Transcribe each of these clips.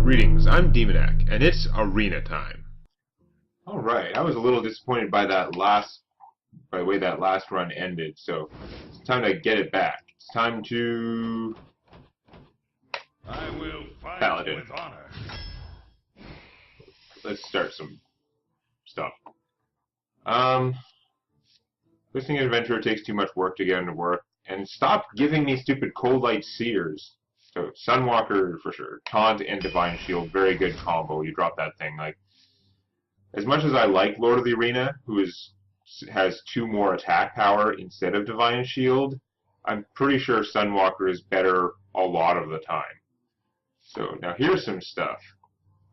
Greetings, I'm Demonac, and it's arena time. Alright, I was a little disappointed by the way that last run ended, so it's time to get it back. It's time to I will fight Paladin. with honor. Let's start some stuff. Listening Adventurer takes too much work to get into work, and stop giving me stupid Cold Light Seers. So Sunwalker for sure. Taunt and Divine Shield, very good combo. You drop that thing. Like, as much as I like Lord of the Arena, who has 2 more attack power instead of Divine Shield, I'm pretty sure Sunwalker is better a lot of the time. So now here's some stuff.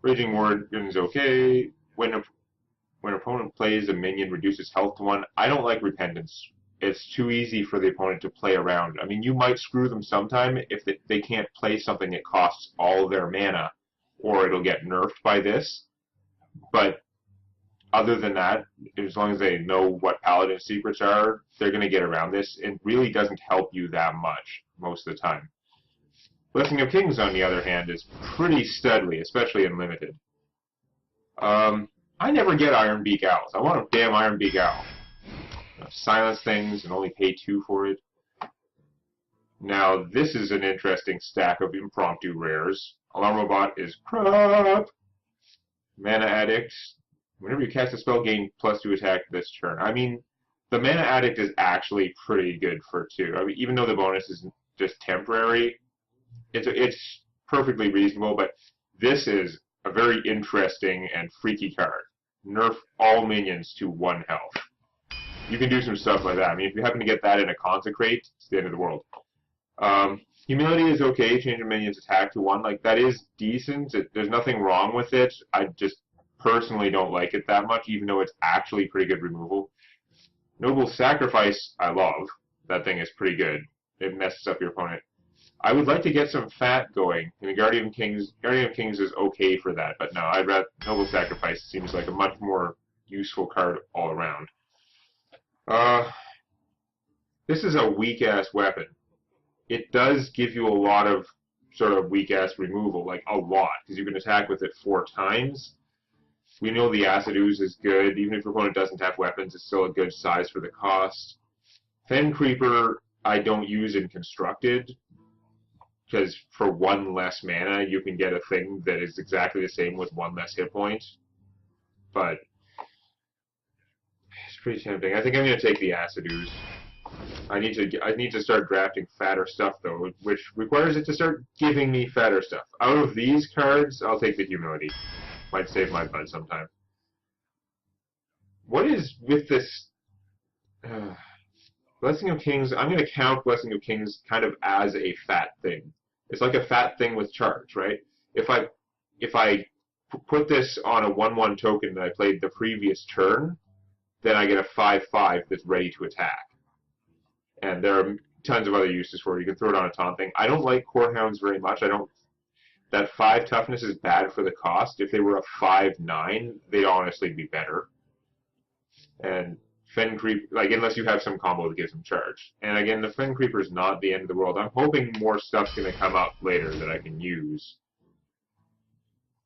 Raging Warden's okay. When opponent plays, a minion reduces health to 1. I don't like Repentance. It's too easy for the opponent to play around. I mean, you might screw them sometime if they can't play something that costs all their mana, or it'll get nerfed by this. But other than that, as long as they know what Paladin secrets are, they're going to get around this. It really doesn't help you that much most of the time. Blessing of Kings, on the other hand, is pretty studly, especially in Limited. I never get Iron Beak Owls. I want a damn Iron Beak Owl. Silence things and only pay 2 for it. Now, this is an interesting stack of impromptu rares. Alarm Robot is crap. Mana Addict. Whenever you cast a spell, gain +2 attack this turn. I mean, the Mana Addict is actually pretty good for 2. I mean, even though the bonus is just temporary, it's perfectly reasonable, but this is a very interesting and freaky card. Nerf all minions to 1 health. You can do some stuff like that. I mean, if you happen to get that in a Consecrate, it's the end of the world. Humility is okay, change a minion's attack to 1. Like, that is decent. There's nothing wrong with it. I just personally don't like it that much, even though it's actually pretty good removal. Noble Sacrifice, I love. That thing is pretty good. It messes up your opponent. I would like to get some fat going, and the Guardian of Kings is okay for that, but no, I'd rather Noble Sacrifice seems like a much more useful card all around. This is a weak-ass weapon. It does give you a lot of sort of weak-ass removal, like a lot, because you can attack with it 4 times. We know the Acid Ooze is good. Even if your opponent doesn't have weapons, it's still a good size for the cost. Fen Creeper, I don't use in Constructed, because for 1 less mana, you can get a thing that is exactly the same with 1 less hit point. But it's pretty tempting. I think I'm going to take the Acid Ooze. I need to start drafting fatter stuff, though, which requires it to start giving me fatter stuff. Out of these cards, I'll take the Humility. Might save my butt sometime. What is with this Blessing of Kings? I'm going to count Blessing of Kings kind of as a fat thing. It's like a fat thing with charge, right? If I put this on a 1/1 token that I played the previous turn, then I get a 5/5 that's ready to attack. And there are tons of other uses for it. You can throw it on a taunt thing. I don't like Core Hounds very much. That 5 toughness is bad for the cost. If they were a 5/9, they'd honestly be better. And Fen Creep, like, unless you have some combo that gives them charge. And again, the Fen Creeper is not the end of the world. I'm hoping more stuff's going to come up later that I can use.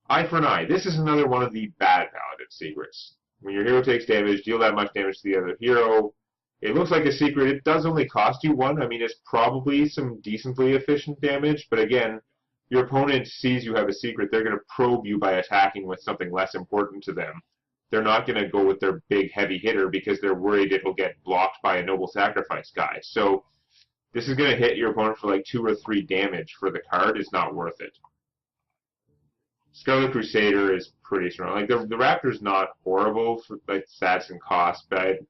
Eye for an Eye. This is another one of the bad Paladin secrets. When your hero takes damage, deal that much damage to the other hero. It looks like a secret. It does only cost you 1. I mean, it's probably some decently efficient damage, but again, your opponent sees you have a secret. They're going to probe you by attacking with something less important to them. They're not going to go with their big heavy hitter because they're worried it'll get blocked by a Noble Sacrifice guy. So this is going to hit your opponent for like 2 or 3 damage for the card. It's not worth it. Scarlet Crusader is pretty strong. Like, the Raptor's not horrible for like stats and cost, but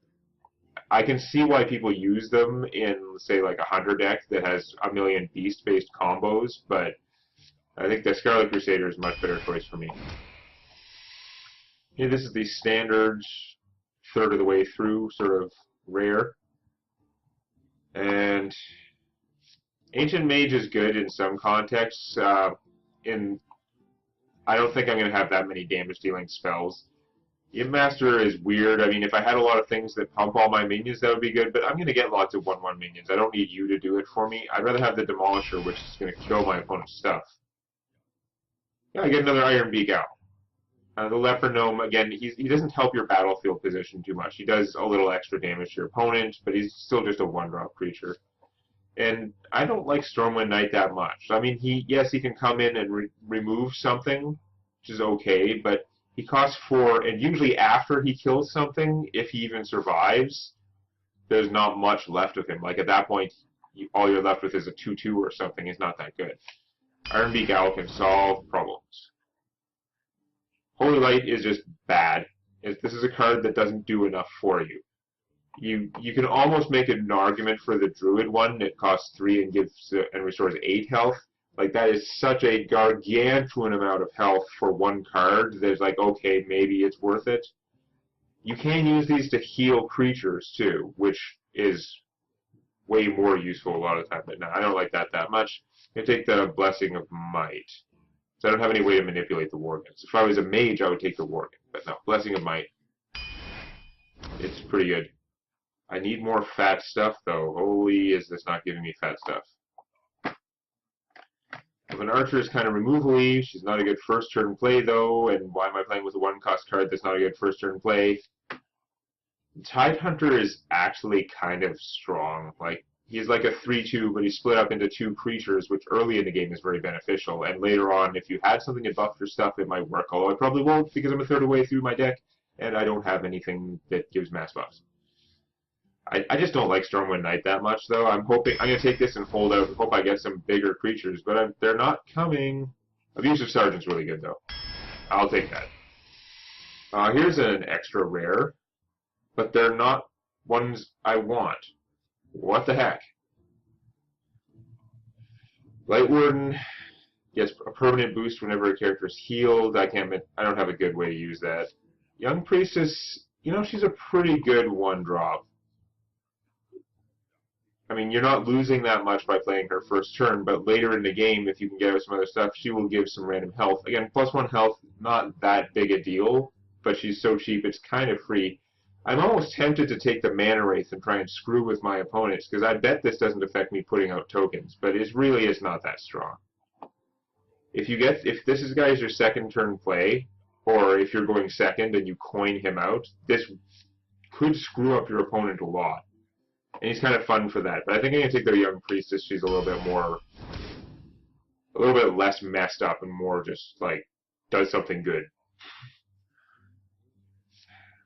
I can see why people use them in, say, like a Hunter deck that has a million beast-based combos, but I think the Scarlet Crusader is a much better choice for me. Yeah, this is the standard third of the way through sort of rare. And Ancient Mage is good in some contexts. I don't think I'm going to have that many damage-dealing spells. Imp Master is weird. I mean, if I had a lot of things that pump all my minions, that would be good, but I'm going to get lots of 1/1 minions. I don't need you to do it for me. I'd rather have the Demolisher, which is going to kill my opponent's stuff. Yeah, I get another Iron Beak Owl. The Leper Gnome, again, he doesn't help your battlefield position too much. He does a little extra damage to your opponent, but he's still just a one-drop creature. And I don't like Stormwind Knight that much. I mean, yes, he can come in and remove something, which is okay, but he costs 4, and usually after he kills something, if he even survives, there's not much left of him. Like, at that point, all you're left with is a 2/2 or something. Is not that good. Iron Beak Owl can solve problems. Holy Light is just bad. This is a card that doesn't do enough for you. You can almost make an argument for the Druid one that costs 3 and gives and restores 8 health. Like, that is such a gargantuan amount of health for one card that it's like, okay, maybe it's worth it. You can use these to heal creatures too, which is way more useful a lot of the time. But no, I don't like that much. I'm going to take the Blessing of Might. So I don't have any way to manipulate the Worgens. If I was a mage, I would take the Worgen. But no, Blessing of Might. It's pretty good. I need more fat stuff, though. Holy, is this not giving me fat stuff. If an archer is kind of removal-y, she's not a good first turn play, though. And why am I playing with a 1-cost card that's not a good first turn play? Tidehunter is actually kind of strong. Like, he's like a 3/2, but he's split up into 2 creatures, which early in the game is very beneficial. And later on, if you had something to buff your stuff, it might work. Although I probably won't, because I'm a third of the way through my deck, and I don't have anything that gives mass buffs. I just don't like Stormwind Knight that much, though. I'm going to take this and hold out and hope I get some bigger creatures, but they're not coming. Abusive Sergeant's really good, though. I'll take that. Here's an extra rare, but they're not ones I want. What the heck? Light Warden gets a permanent boost whenever a character is healed. I don't have a good way to use that. Young Priestess, you know, she's a pretty good 1-drop. I mean, you're not losing that much by playing her first turn, but later in the game, if you can get her some other stuff, she will give some random health. Again, +1 health, not that big a deal, but she's so cheap, it's kind of free. I'm almost tempted to take the Mana Wraith and try and screw with my opponents, because I bet this doesn't affect me putting out tokens, but it really is not that strong. If this is guys your second turn play, or if you're going second and you coin him out, this could screw up your opponent a lot. And he's kind of fun for that. But I think I'm going to take the Young Priestess. She's a little bit less messed up and more just, like, does something good.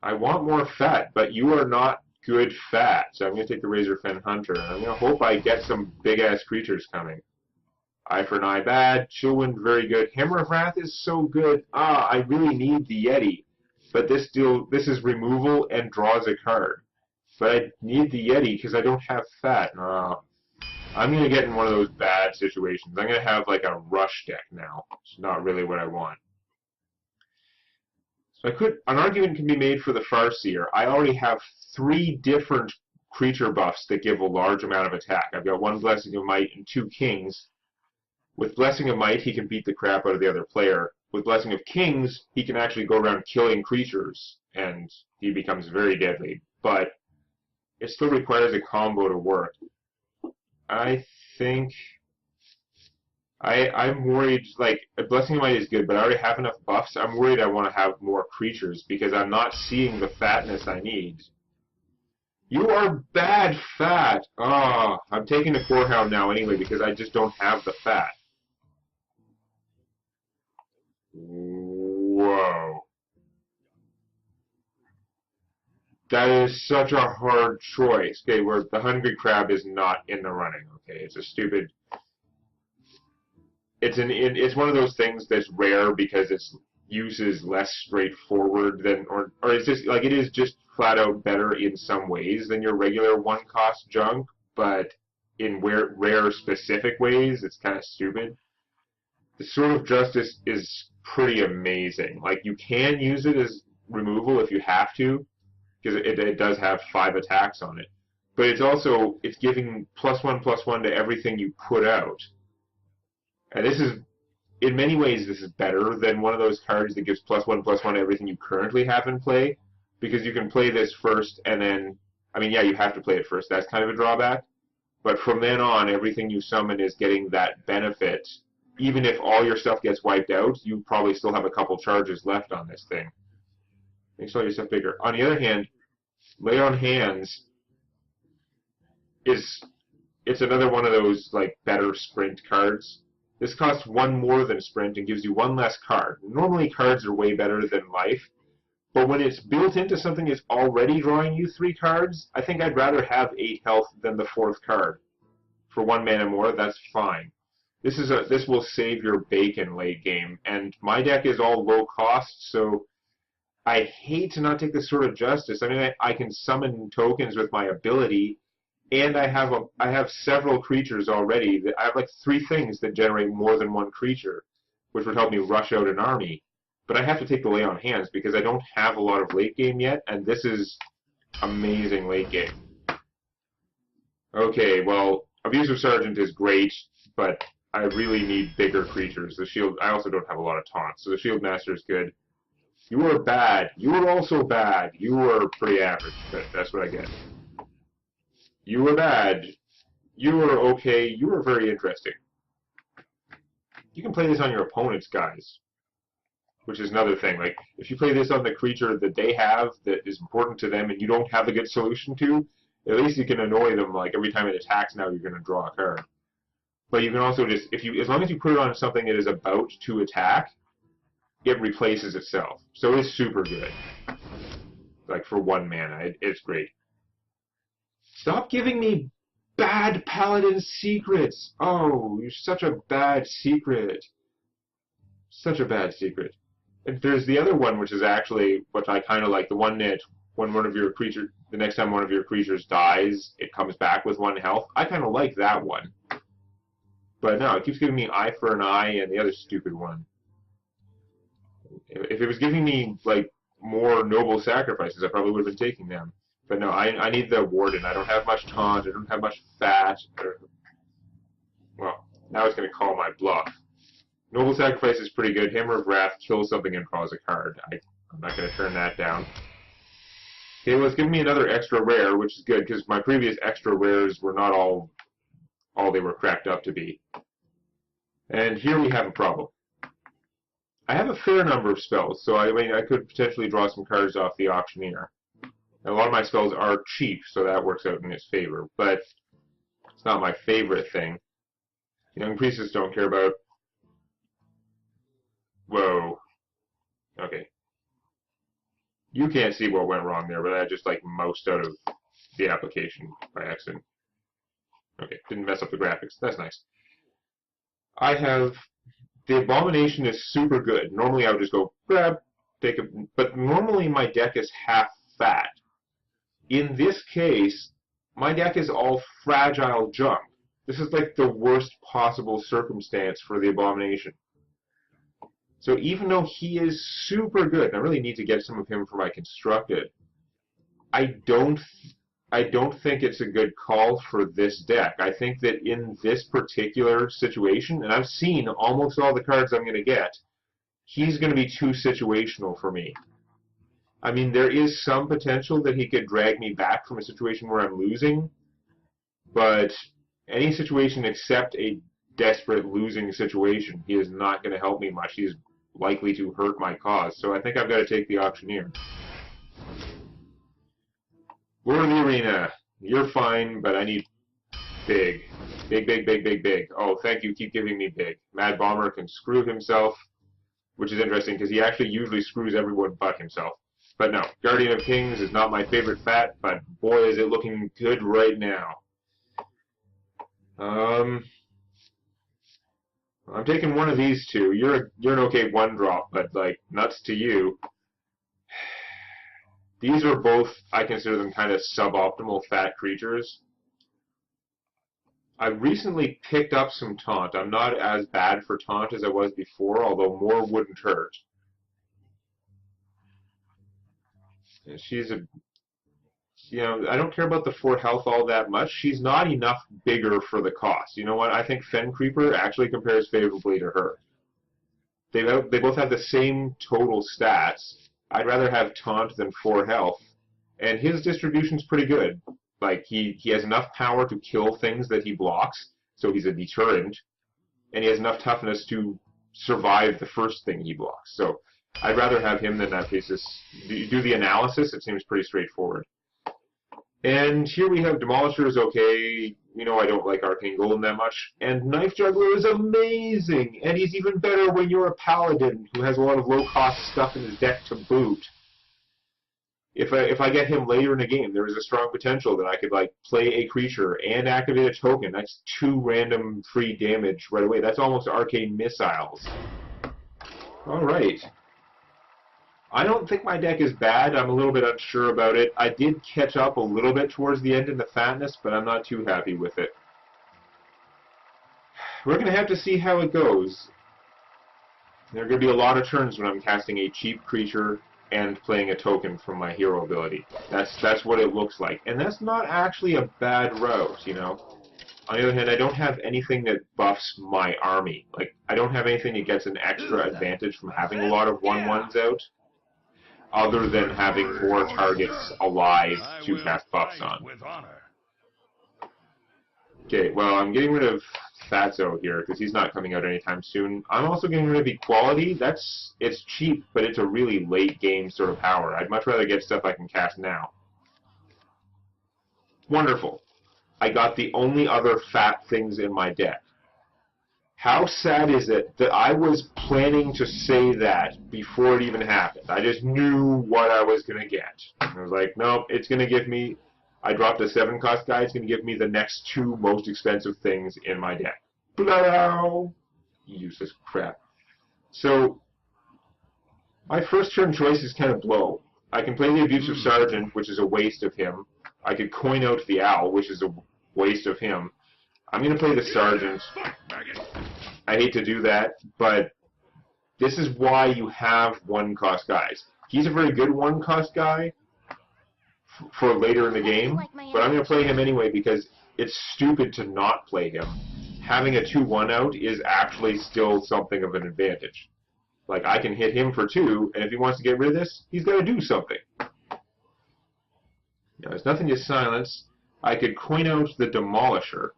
I want more fat, but you are not good fat. So I'm going to take the Razorfen Hunter. And I'm going to hope I get some big-ass creatures coming. Eye for an Eye, bad. Chillwind, very good. Hammer of Wrath is so good. I really need the Yeti. But this is removal and draws a card. But I need the Yeti because I don't have fat. I'm going to get in one of those bad situations. I'm going to have like a rush deck now. It's not really what I want. So an argument can be made for the Farseer. I already have 3 different creature buffs that give a large amount of attack. I've got 1 Blessing of Might and 2 Kings. With Blessing of Might, he can beat the crap out of the other player. With Blessing of Kings, he can actually go around killing creatures, and he becomes very deadly. But it still requires a combo to work. I think I'm worried, like, Blessing of Might is good, but I already have enough buffs. I'm worried I want to have more creatures because I'm not seeing the fatness I need. You are bad fat! I'm taking the Corehound now anyway because I just don't have the fat. Whoa. That is such a hard choice. Okay, where the Hungry Crab is not in the running. Okay, it's a stupid. It's one of those things that's rare because its use is less straightforward than, or it's just like it is just flat out better in some ways than your regular 1-cost junk, but in rare specific ways, it's kind of stupid. The Sword of Justice is pretty amazing. Like, you can use it as removal if you have to, because it does have 5 attacks on it. But it's giving +1/+1 to everything you put out. And this is, in many ways, this is better than one of those cards that gives +1/+1 to everything you currently have in play, because you can play this first and then, I mean, yeah, you have to play it first. That's kind of a drawback. But from then on, everything you summon is getting that benefit even if all your stuff gets wiped out, you probably still have a couple charges left on this thing. Makes all your stuff bigger. On the other hand, Lay on Hands it's another one of those like better sprint cards. This costs one more than sprint and gives you one less card. Normally cards are way better than life, but when it's built into something that's already drawing you 3 cards, I think I'd rather have 8 health than the 4th card. For 1 mana more, that's fine. This will save your bacon late game, and my deck is all low cost, so I hate to not take this Sword of Justice. I mean, I can summon tokens with my ability, and I have several creatures already. I have like 3 things that generate more than 1 creature, which would help me rush out an army. But I have to take the Lay on Hands because I don't have a lot of late game yet, and this is amazing late game. Okay, well, Abusive Sergeant is great, but I really need bigger creatures. The shield, I also don't have a lot of taunts, so the Shield Master is good. You are bad. You are also bad. You are pretty average, but that's what I get. You are bad. You are okay. You are very interesting. You can play this on your opponent's guys, which is another thing. Like, if you play this on the creature that they have that is important to them and you don't have a good solution to, at least you can annoy them, like, every time it attacks now you're going to draw a card. But you can also just, as long as you put it on something that is about to attack, it replaces itself. So it's super good. Like, for 1 mana, it's great. Stop giving me bad Paladin secrets! Oh, you're such a bad secret. Such a bad secret. And there's the other one, which is actually, which I kind of like, the one that when one of your creatures, the next time one of your creatures dies, it comes back with 1 health. I kind of like that one. But no, it keeps giving me eye for an eye and the other stupid one. If it was giving me, like, more noble sacrifices, I probably would have been taking them. But no, I need the Warden. I don't have much taunt, I don't have much fat. Well, now it's going to call my bluff. Noble Sacrifice is pretty good. Hammer of Wrath kills something and draws a card. I'm not going to turn that down. Okay, well, it's giving me another extra rare, which is good, because my previous extra rares were not all they were cracked up to be. And here we have a problem. I have a fair number of spells, so I mean, I could potentially draw some cards off the Auctioneer. And a lot of my spells are cheap, so that works out in its favor, but it's not my favorite thing. Young Priestess don't care about... Whoa. Okay. You can't see what went wrong there, but I just, like, moused out of the application by accident. Okay, didn't mess up the graphics. That's nice. I have... The Abomination is super good. Normally I would just go, grab, take a... But normally my deck is half fat. In this case, my deck is all fragile junk. This is like the worst possible circumstance for the Abomination. So even though he is super good, and I really need to get some of him for my Constructed, I don't think it's a good call for this deck. I think that in this particular situation, and I've seen almost all the cards I'm going to get, he's going to be too situational for me. I mean, there is some potential that he could drag me back from a situation where I'm losing, but any situation except a desperate losing situation, he is not going to help me much. He's likely to hurt my cause, so I think I've got to take the Auctioneer. Lord of the Arena, you're fine, but I need big. Big, big, big, big, big. Oh, thank you, keep giving me big. Mad Bomber can screw himself, which is interesting, because he actually usually screws everyone but himself. But no, Guardian of Kings is not my favorite fat, but boy is it looking good right now. I'm taking one of these two. You're an okay 1-drop, but like nuts to you. These are both, I consider them kind of suboptimal fat creatures. I recently picked up some taunt. I'm not as bad for taunt as I was before, although more wouldn't hurt. And she's a, you know, I don't care about the 4 health all that much. She's not enough bigger for the cost. You know what? I think Fen Creeper actually compares favorably to her. They both have the same total stats. I'd rather have taunt than 4 health. And his distribution's pretty good. Like, he has enough power to kill things that he blocks, so he's a deterrent. and he has enough toughness to survive the first thing he blocks. So I'd rather have him than that basis. Do the analysis, it seems pretty straightforward. And here we have Demolisher is okay. You know I don't like Arcane Golem that much. And Knife Juggler is amazing! And he's even better when you're a Paladin who has a lot of low-cost stuff in his deck to boot. If I get him later in the game, there is a strong potential that I could like play a creature and activate a token. That's 2 random free damage right away. That's almost Arcane Missiles. Alright. I don't think my deck is bad. I'm a little bit unsure about it. I did catch up a little bit towards the end in the fatness, but I'm not too happy with it. We're going to have to see how it goes. There are going to be a lot of turns when I'm casting a cheap creature and playing a token from my hero ability. That's what it looks like. And that's not actually a bad route, you know. On the other hand, I don't have anything that buffs my army. Like, I don't have anything that gets an extra advantage from having a lot of 1/1s out, other than having more targets alive to cast buffs on. Okay, well, I'm getting rid of Fatso here, because he's not coming out anytime soon. I'm also getting rid of Equality. It's cheap, but it's a really late game sort of power. I'd much rather get stuff I can cast now. Wonderful. I got the only other fat things in my deck. How sad is it that I was planning to say that before it even happened? I just knew what I was going to get. I was like, nope, it's going to give me... I dropped a 7-cost guy, it's going to give me the next 2 most expensive things in my deck. Blow! Useless crap. So, my first turn choice is kind of blow. I can play the Abusive Sergeant, which is a waste of him. I could coin out the Owl, which is a waste of him. I'm going to play the Sergeant. I hate to do that, but this is why you have 1-cost guys. He's a very good 1-cost guy for later in the game, but I'm going to play him anyway because it's stupid to not play him. Having a 2/1 out is actually still something of an advantage. Like, I can hit him for 2, and if he wants to get rid of this, he's got to do something. Now, there's nothing to silence. I could coin out the Demolisher,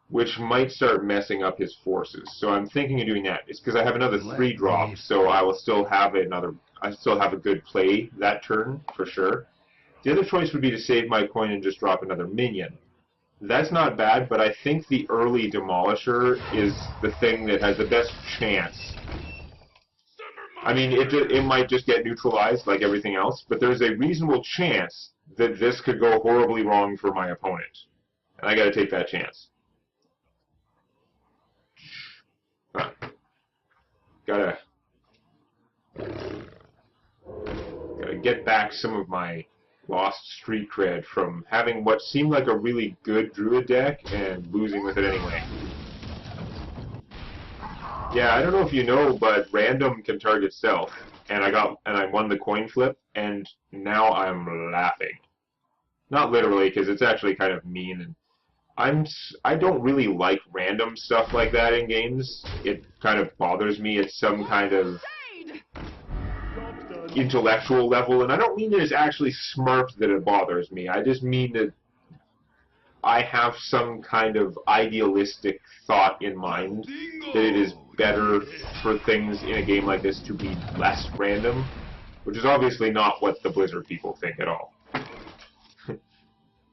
which might start messing up his forces. So I'm thinking of doing that. It's because I have another 3-drop, so I will still have I still have a good play that turn, for sure. The other choice would be to save my coin and just drop another minion. That's not bad, but I think the early Demolisher is the thing that has the best chance. I mean, it might just get neutralized like everything else, but there's a reasonable chance that this could go horribly wrong for my opponent. And I gotta take that chance. Huh. Gotta get back some of my lost street cred from having what seemed like a really good Druid deck and losing with it anyway. Yeah, I don't know if you know, but random can target self, and I won the coin flip, and now I'm laughing. Not literally, because it's actually kind of mean, and I don't really like random stuff like that in games. It kind of bothers me at some kind of intellectual level, and I don't mean that it's actually smart that it bothers me. I just mean that I have some kind of idealistic thought in mind that it is better for things in a game like this to be less random, which is obviously not what the Blizzard people think at all.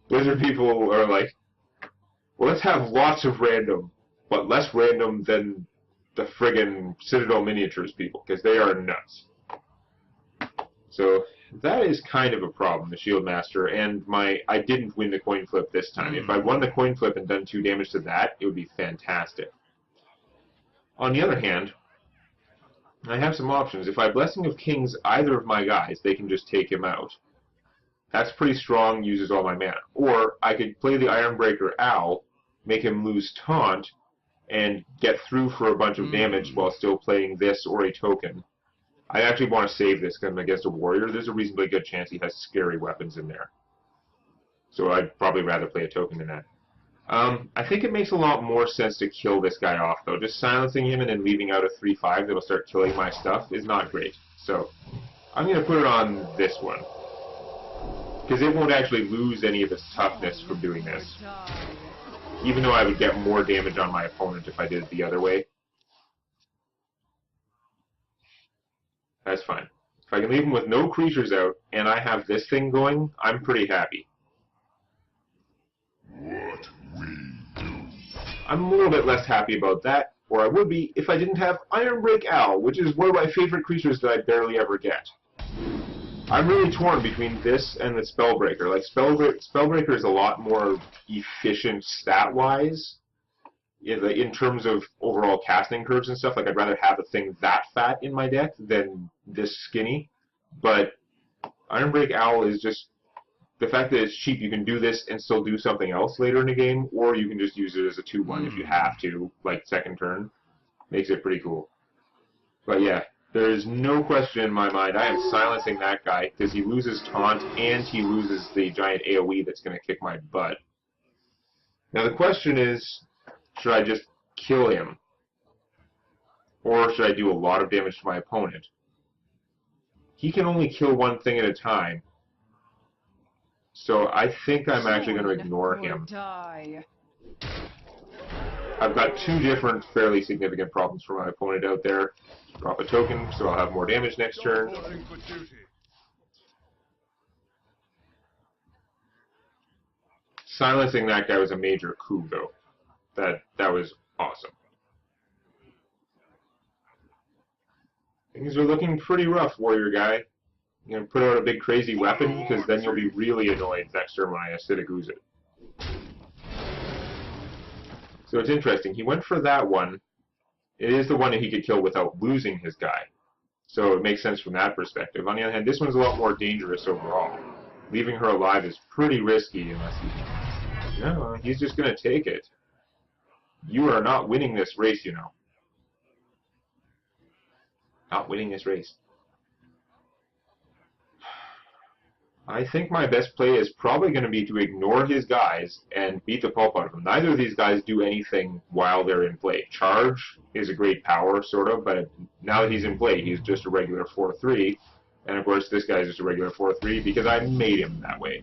Blizzard people are like, well, let's have lots of random, but less random than the friggin' Citadel Miniatures people, because they are nuts. So that is kind of a problem, the Shield Master, and I didn't win the coin flip this time. If I won the coin flip and done 2 damage to that, it would be fantastic. On the other hand, I have some options. If I Blessing of Kings either of my guys, they can just take him out. That's pretty strong, uses all my mana. Or I could play the Ironbreaker Owl, make him lose Taunt, and get through for a bunch of damage while still playing this or a token. I actually want to save this because I'm against a warrior. There's a reasonably good chance he has scary weapons in there. So I'd probably rather play a token than that. I think it makes a lot more sense to kill this guy off, though. Just silencing him and then leaving out a 3/5 that'll start killing my stuff is not great. So I'm going to put it on this one, because it won't actually lose any of its toughness from doing this. even though I would get more damage on my opponent if I did it the other way. That's fine. If I can leave him with no creatures out, and I have this thing going, I'm pretty happy. What we do. I'm a little bit less happy about that, or I would be if I didn't have Ironbreak Owl, which is one of my favorite creatures that I barely ever get. I'm really torn between this and the Spellbreaker. Like, Spellbreaker is a lot more efficient stat-wise in terms of overall casting curves and stuff. Like, I'd rather have a thing that fat in my deck than this skinny. But Ironbreak Owl is just... The fact that it's cheap, you can do this and still do something else later in the game, or you can just use it as a 2-1 if you have to, like second turn. Makes it pretty cool. But yeah, there is no question in my mind I am silencing that guy, because he loses Taunt and he loses the giant AoE that's going to kick my butt. Now the question is, should I just kill him? Or should I do a lot of damage to my opponent? He can only kill one thing at a time. So I think I'm actually going to ignore him. I've got two different fairly significant problems for my opponent out there. Drop a token, so I'll have more damage next turn. Silencing that guy was a major coup, though. That was awesome. Things are looking pretty rough, warrior guy. You're going to put out a big crazy weapon, because then you'll be really annoyed next turn when I acidic ooze it. So it's interesting. He went for that one. It is the one that he could kill without losing his guy. So it makes sense from that perspective. On the other hand, this one's a lot more dangerous overall. Leaving her alive is pretty risky unless he... No, he's just going to take it. You are not winning this race, you know. Not winning this race. I think my best play is probably going to be to ignore his guys and beat the pulp out of them. Neither of these guys do anything while they're in play. Charge is a great power, sort of, but now that he's in play, he's just a regular 4-3. And of course, this guy's just a regular 4-3 because I made him that way.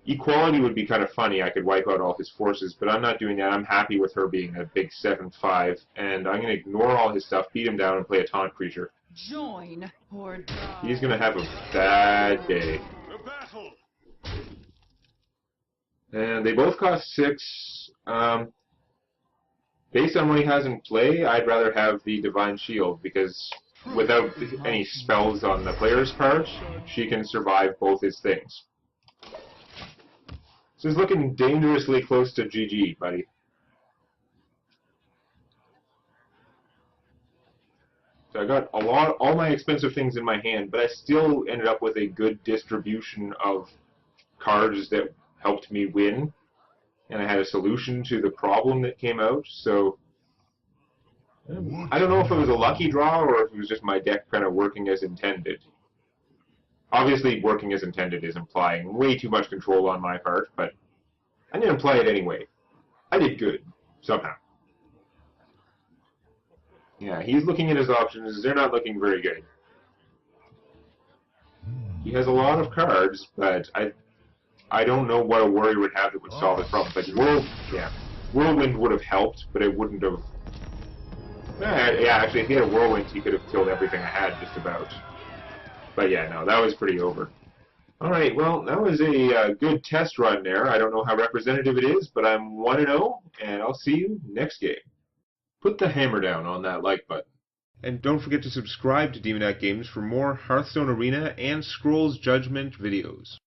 Equality would be kind of funny. I could wipe out all his forces, but I'm not doing that. I'm happy with her being a big 7-5, and I'm going to ignore all his stuff, beat him down, and play a taunt creature. Join or die. He's going to have a bad day. And they both cost 6. Based on what he has in play, I'd rather have the Divine Shield, because without any spells on the player's part, she can survive both his things. This is looking dangerously close to GG, buddy. So I got all my expensive things in my hand, but I still ended up with a good distribution of cards that helped me win. And I had a solution to the problem that came out, so... I don't know if it was a lucky draw or if it was just my deck kind of working as intended. Obviously, working as intended is implying way too much control on my part, but I didn't play it anyway. I did good, somehow. Yeah, he's looking at his options. They're not looking very good. He has a lot of cards, but I don't know what a warrior would have that would solve his problem. Like Whirlwind would have helped, but it wouldn't have... Yeah, actually, if he had a Whirlwind, he could have killed everything I had, just about. But yeah, no, that was pretty over. Alright, well, that was a good test run there. I don't know how representative it is, but I'm 1-0, and I'll see you next game. Put the hammer down on that like button. And don't forget to subscribe to Demonac Games for more Hearthstone Arena and Scrolls Judgment videos.